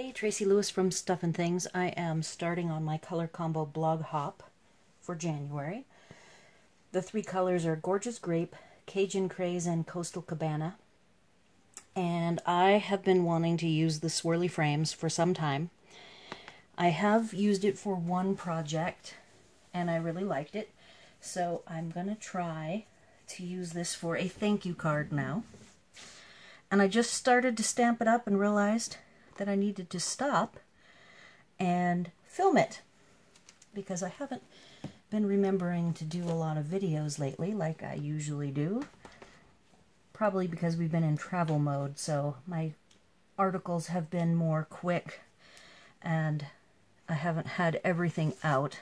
Hey, Tracy Lewis from Stuff and Things. I am starting on my color combo blog hop for January. The three colors are Gorgeous Grape, Cajun Craze, and Coastal Cabana. And I have been wanting to use the swirly frames for some time. I have used it for one project and I really liked it. So I'm going to try to use this for a thank you card now. And I just started to stamp it up and realized that I needed to stop and film it because I haven't been remembering to do a lot of videos lately like I usually do. Probably because we've been in travel mode, so my articles have been more quick and I haven't had everything out.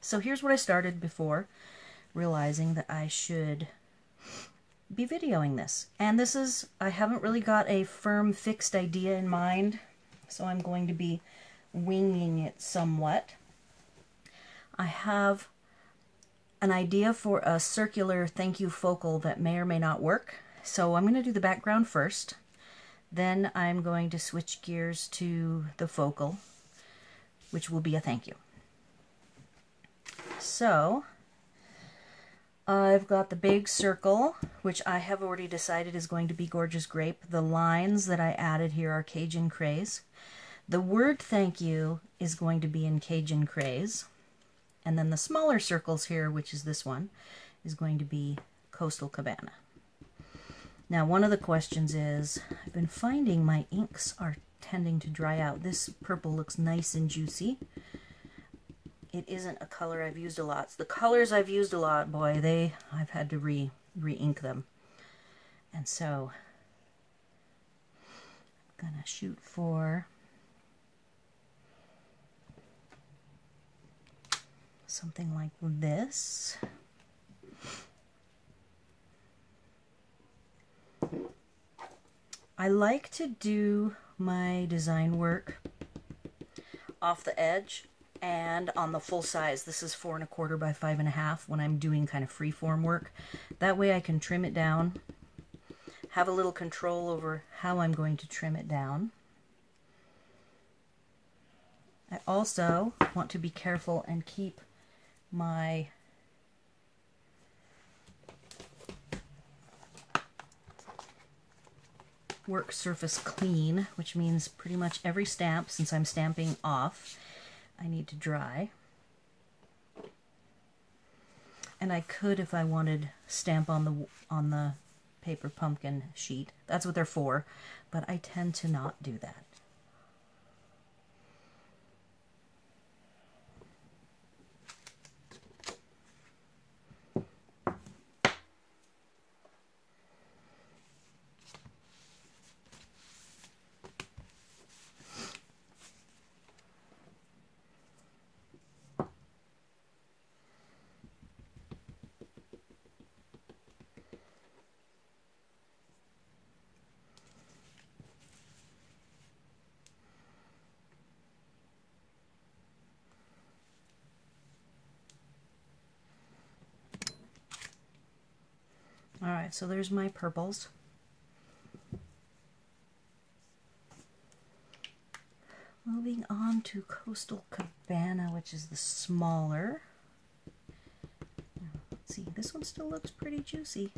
So here's what I started before realizing that I should be videoing this. And this is, I haven't really got a firm fixed idea in mind, so I'm going to be winging it somewhat. I have an idea for a circular thank you focal that may or may not work. So I'm going to do the background first. Then I'm going to switch gears to the focal, which will be a thank you. So I've got the big circle, which I have already decided is going to be Gorgeous Grape. The lines that I added here are Cajun Craze. The word thank you is going to be in Cajun Craze. And then the smaller circles here, which is this one, is going to be Coastal Cabana. Now, one of the questions is, I've been finding my inks are tending to dry out. This purple looks nice and juicy. It isn't a color I've used a lot. It's the colors I've used a lot, boy, I've had to re-ink them. And so I'm gonna shoot for something like this. I like to do my design work off the edge and on the full size. This is 4 1/4 by 5 1/2 when I'm doing kind of freeform work. That way I can trim it down, have a little control over how I'm going to trim it down. I also want to be careful and keep my work surface clean, which means pretty much every stamp, since I'm stamping off, I need to dry. And I could, if I wanted, stamp on the paper pumpkin sheet. That's what they're for, but I tend to not do that. Alright, so there's my purples. Moving on to Coastal Cabana, which is the smaller. Let's see, this one still looks pretty juicy.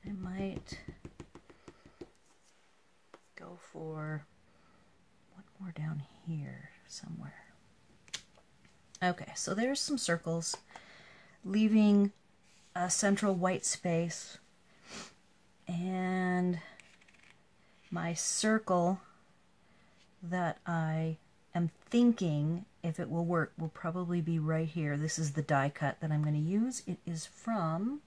I might go for one more down here somewhere. Okay, so there's some circles, leaving a central white space. My circle that I am thinking, if it will work, will probably be right here. This is the die cut that I'm going to use. It is from,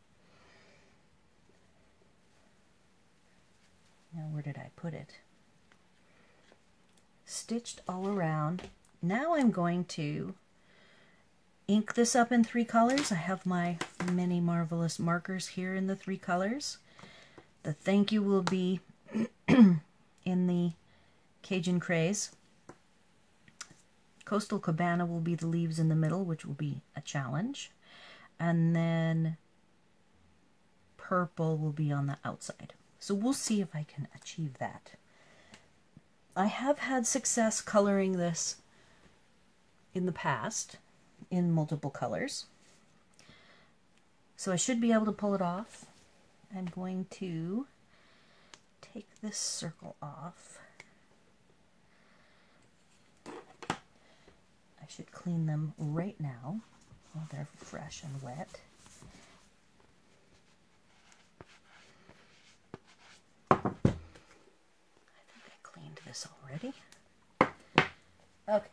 now where did I put it? Stitched All Around. Now I'm going to ink this up in 3 colors. I have my many marvelous markers here in the 3 colors. The thank you will be in the Cajun Craze. Coastal Cabana will be the leaves in the middle, which will be a challenge. And then purple will be on the outside. So we'll see if I can achieve that. I have had success coloring this in the past in multiple colors. So I should be able to pull it off. I'm going to take this circle off. I should clean them right now while they're fresh and wet. I think I cleaned this already. Okay.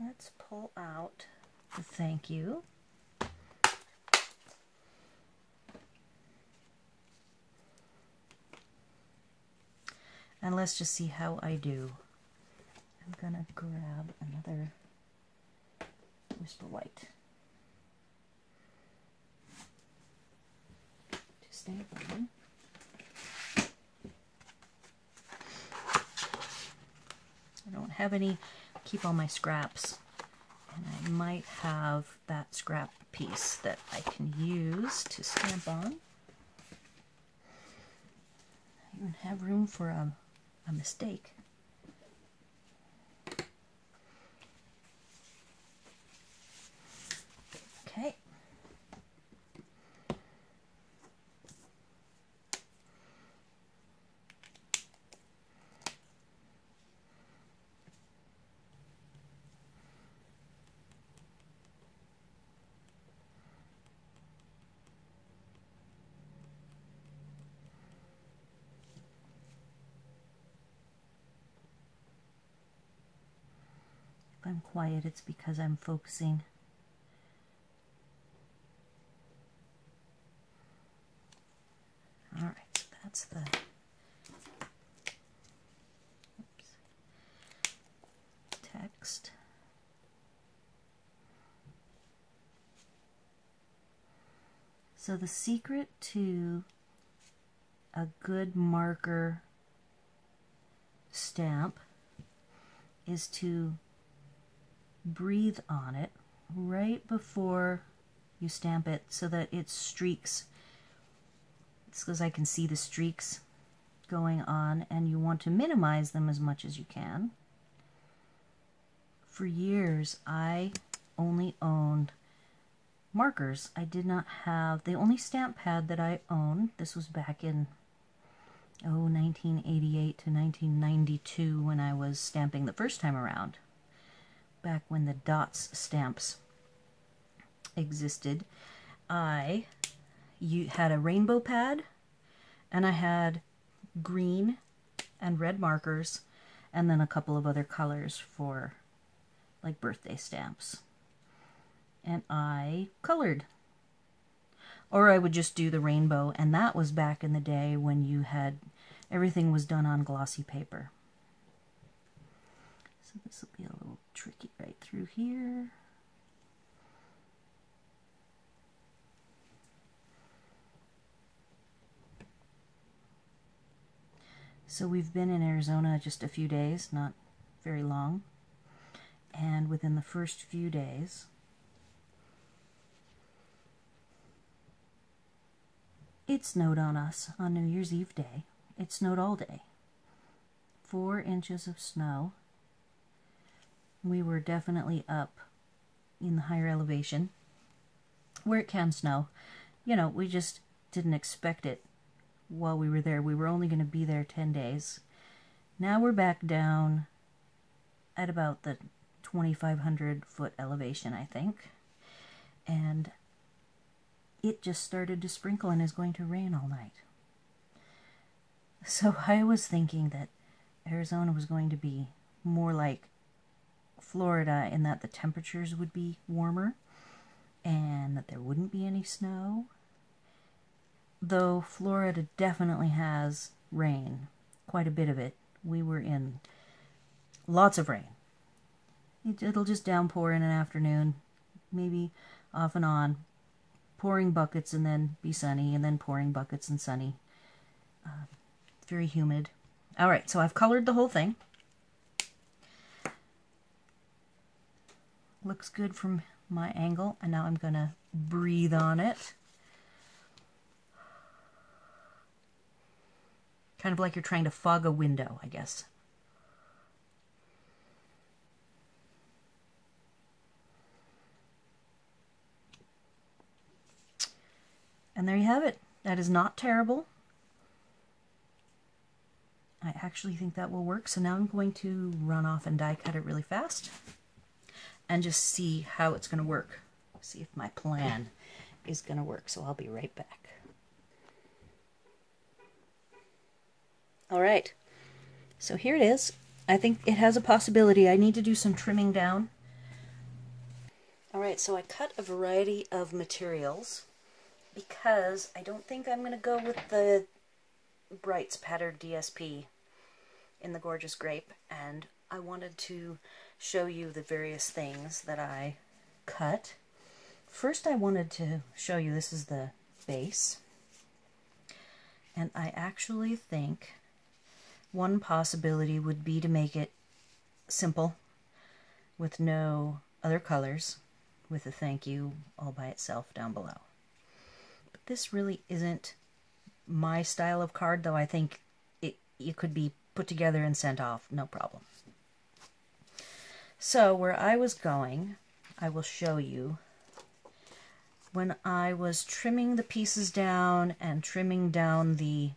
Let's pull out the thank you. And let's just see how I do. I'm gonna grab another Whisper White to stamp on. I don't have any, keep all my scraps, and I might have that scrap piece that I can use to stamp on. I even have room for a mistake. Okay. If I'm quiet, it's because I'm focusing. All right, so that's the text. So the secret to a good marker stamp is to breathe on it right before you stamp it so that it streaks. It's because I can see the streaks going on, and you want to minimize them as much as you can. For years, I only owned markers. I did not have, the only stamp pad that I owned, this was back in 1988 to 1992 when I was stamping the first time around. Back when the dots stamps existed, I had a rainbow pad, and I had green and red markers, and then a couple of other colors for like birthday stamps. And I colored. Or I would just do the rainbow, and that was back in the day when you had, everything was done on glossy paper. So this will be a little tricky right through here. So we've been in Arizona just a few days, not very long. And within the first few days, it snowed on us on New Year's Eve day. It snowed all day. 4 inches of snow. We were definitely up in the higher elevation where it can snow. You know, we just didn't expect it while we were there. We were only going to be there 10 days. Now we're back down at about the 2,500 foot elevation, I think. And it just started to sprinkle and is going to rain all night. So I was thinking that Arizona was going to be more like Florida in that the temperatures would be warmer and that there wouldn't be any snow. Though Florida definitely has rain, quite a bit of it. We were in lots of rain. It'll just downpour in an afternoon, maybe off and on, pouring buckets and then be sunny, and then pouring buckets and sunny. Very humid. All right, so I've colored the whole thing. Looks good from my angle, and now I'm going to breathe on it. Kind of like you're trying to fog a window, I guess. And there you have it. That is not terrible. I actually think that will work. So now I'm going to run off and die cut it really fast and just see how it's going to work. See if my plan is going to work. So I'll be right back. All right. So here it is. I think it has a possibility. I need to do some trimming down. All right, so I cut a variety of materials because I don't think I'm going to go with the Brights Patterned DSP in the Gorgeous Grape, and I wanted to show you the various things that I cut. First I wanted to show you, this is the base, and I actually think one possibility would be to make it simple with no other colors, with a thank you all by itself down below. But this really isn't my style of card, though I think it could be put together and sent off, no problem. So where I was going, I will show you. When I was trimming the pieces down and trimming down the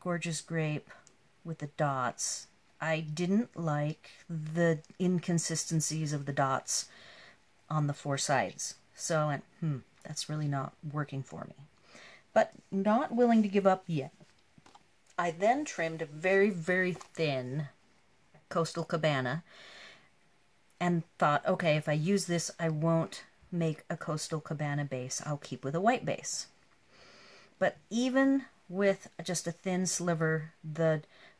Gorgeous Grape with the dots, I didn't like the inconsistencies of the dots on the four sides. So I went, that's really not working for me. But not willing to give up yet. I then trimmed a very, very thin Coastal Cabana and thought, okay, if I use this, I won't make a Coastal Cabana base. I'll keep with a white base. But even with just a thin sliver,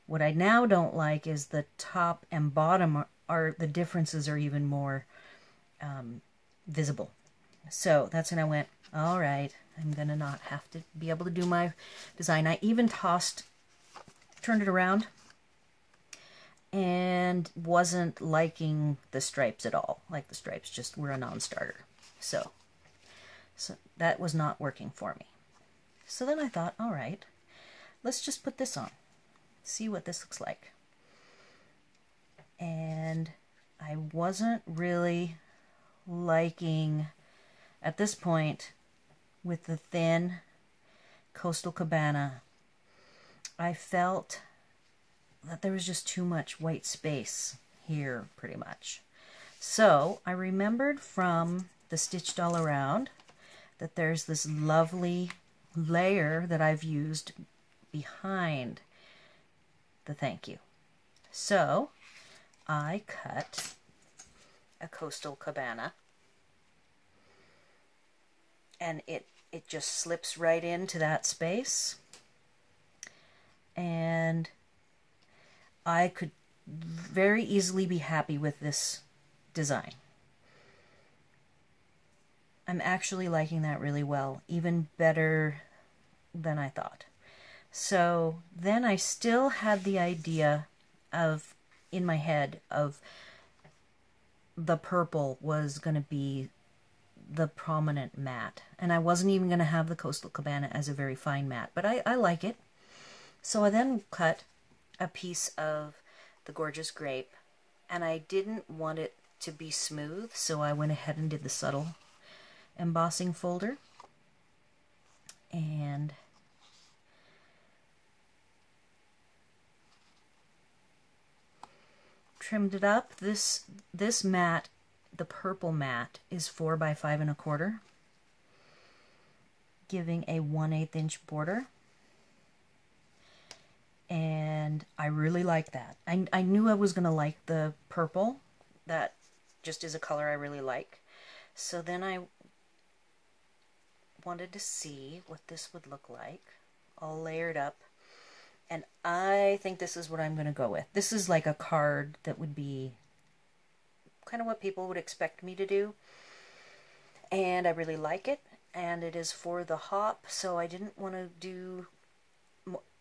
what I now don't like is the top and bottom the differences are even more visible. So that's when I went, all right, I'm going to not have to be able to do my design. I even turned it around, and wasn't liking the stripes at all. Like the stripes just were a non-starter. So that was not working for me. So then I thought, all right, let's just put this on. See what this looks like. And I wasn't really liking, at this point, with the thin Coastal Cabana, I felt that there was just too much white space here, pretty much. So I remembered from the Stitched All Around that there's this lovely layer that I've used behind the thank you. So I cut a Coastal Cabana, and it just slips right into that space, and I could very easily be happy with this design. I'm actually liking that really well, even better than I thought. So then I still had the idea of, in my head, of the purple was going to be the prominent matte. And I wasn't even going to have the Coastal Cabana as a very fine matte, but I like it. So I then cut a piece of the Gorgeous Grape, and I didn't want it to be smooth, so I went ahead and did the subtle embossing folder, and trimmed it up. This matte, the purple matte, is 4 by 5 1/4, giving a 1/8 inch border. And I really like that. I knew I was going to like the purple. That just is a color I really like. So then I wanted to see what this would look like, all layered up. And I think this is what I'm going to go with. This is like a card that would be kind of what people would expect me to do. And I really like it. And it is for the hop, so I didn't want to do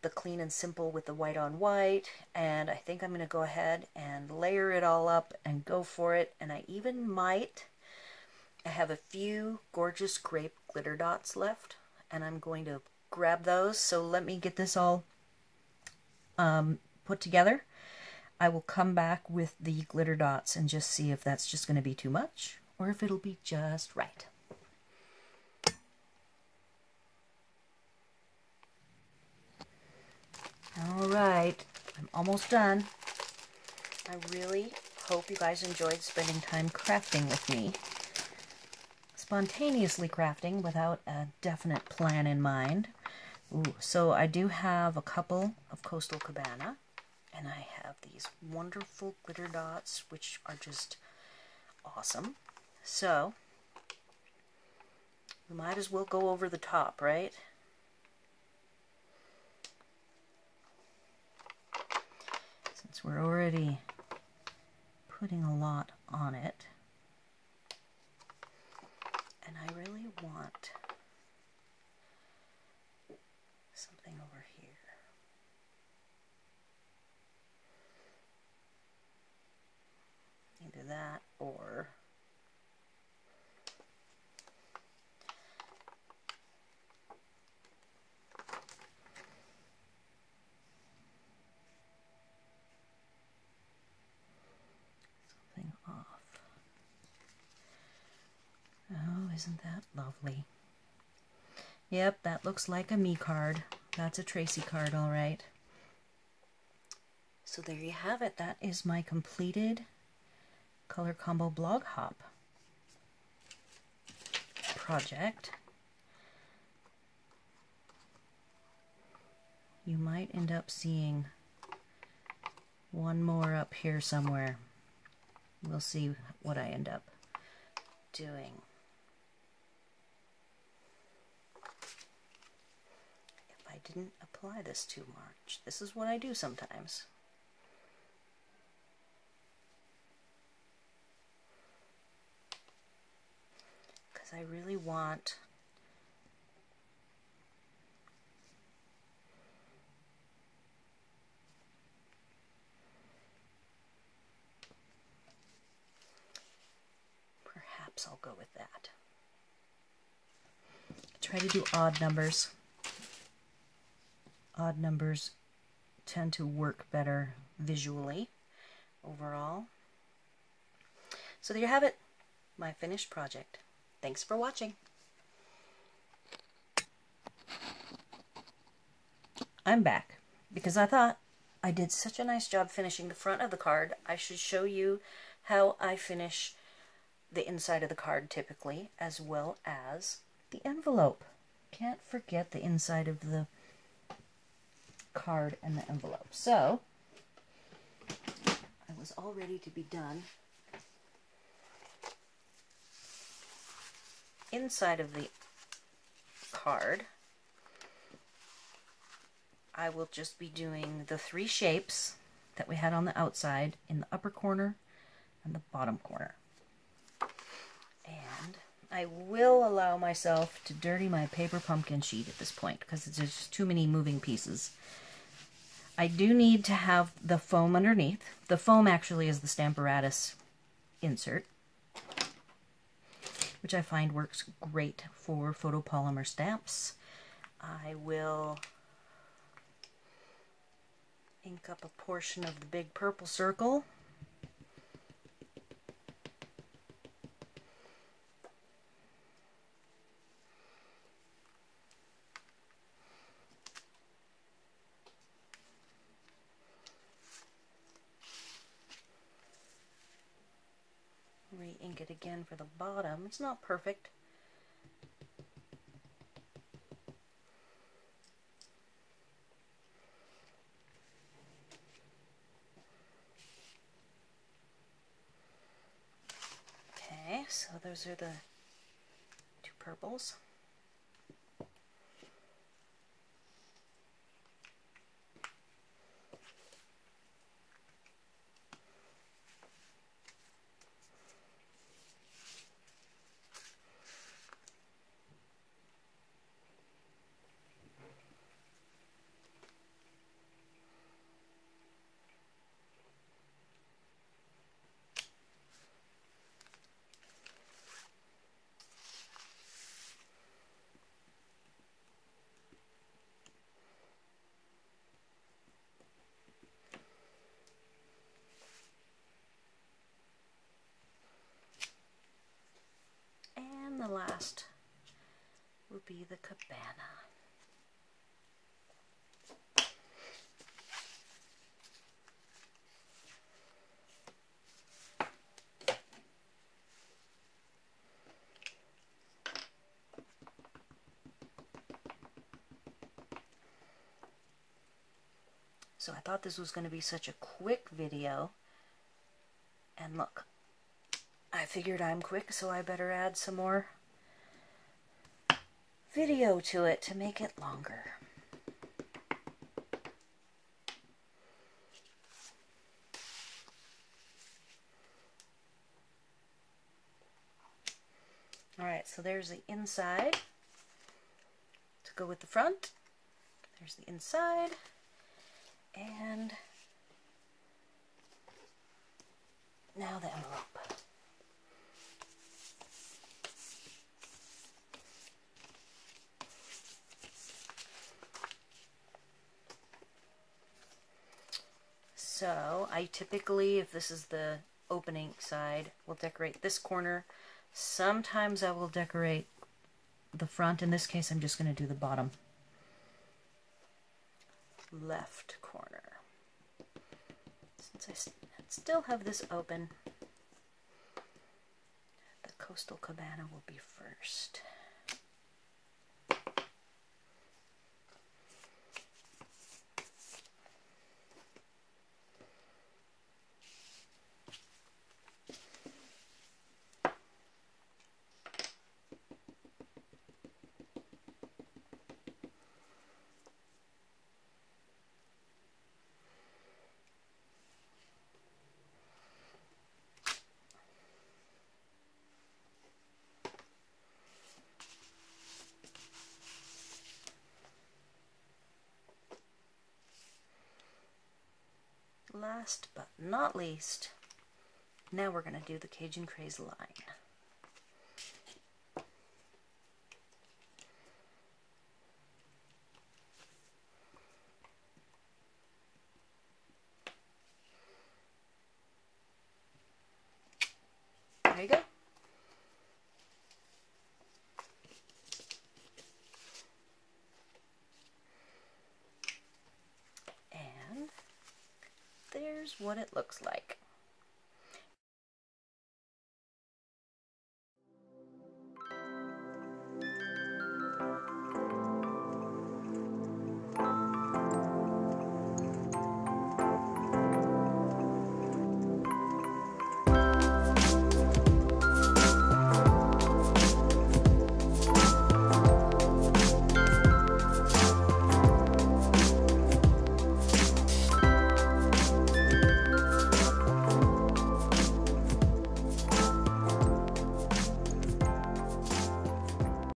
the clean and simple with the white on white. And I think I'm going to go ahead and layer it all up and go for it. And I even might... I have a few gorgeous grape glitter dots left, and I'm going to grab those. So let me get this all put together. I will come back with the glitter dots and just see if that's just going to be too much or if it'll be just right. All right, I'm almost done. I really hope you guys enjoyed spending time crafting with me. Spontaneously crafting without a definite plan in mind. Ooh, so I do have a couple of Coastal Cabana, and I have these wonderful glitter dots, which are just awesome. So we might as well go over the top, right? Since we're already putting a lot on it. And I really want something over here. Either that or something off. Oh, isn't that lovely? Yep, that looks like a me card. That's a Tracy card, all right. So there you have it. That is my completed color combo blog hop project. You might end up seeing one more up here somewhere. We'll see what I end up doing. If I didn't apply this too much, this is what I do sometimes. Because I really want perhaps I'll go with that. Try to do odd numbers. Odd numbers tend to work better visually overall. So there you have it, my finished project. Thanks for watching. I'm back because I thought I did such a nice job finishing the front of the card. I should show you how I finish the inside of the card typically, as well as the envelope. Can't forget the inside of the card and the envelope. So I was all ready to be done. Inside of the card, I will just be doing the 3 shapes that we had on the outside in the upper corner and the bottom corner. And I will allow myself to dirty my paper pumpkin sheet at this point because there's just too many moving pieces. I do need to have the foam underneath. The foam actually is the Stamparatus insert, which I find works great for photopolymer stamps. I will ink up a portion of the big purple circle. Re-ink it again for the bottom. It's not perfect. those are the two purples. The last will be the Cabana. So I thought this was going to be such a quick video, and look, I figured I'm quick, so I better add some more video to it to make it longer. Alright, so there's the inside to go with the front. There's the inside, and now the envelope. So I typically, if this is the opening side, will decorate this corner. Sometimes I will decorate the front. In this case, I'm just going to do the bottom left corner. Since I still have this open, the Coastal Cabana will be first. Last but not least, now we're going to do the Cajun Craze line. There you go. And there's what it looks like.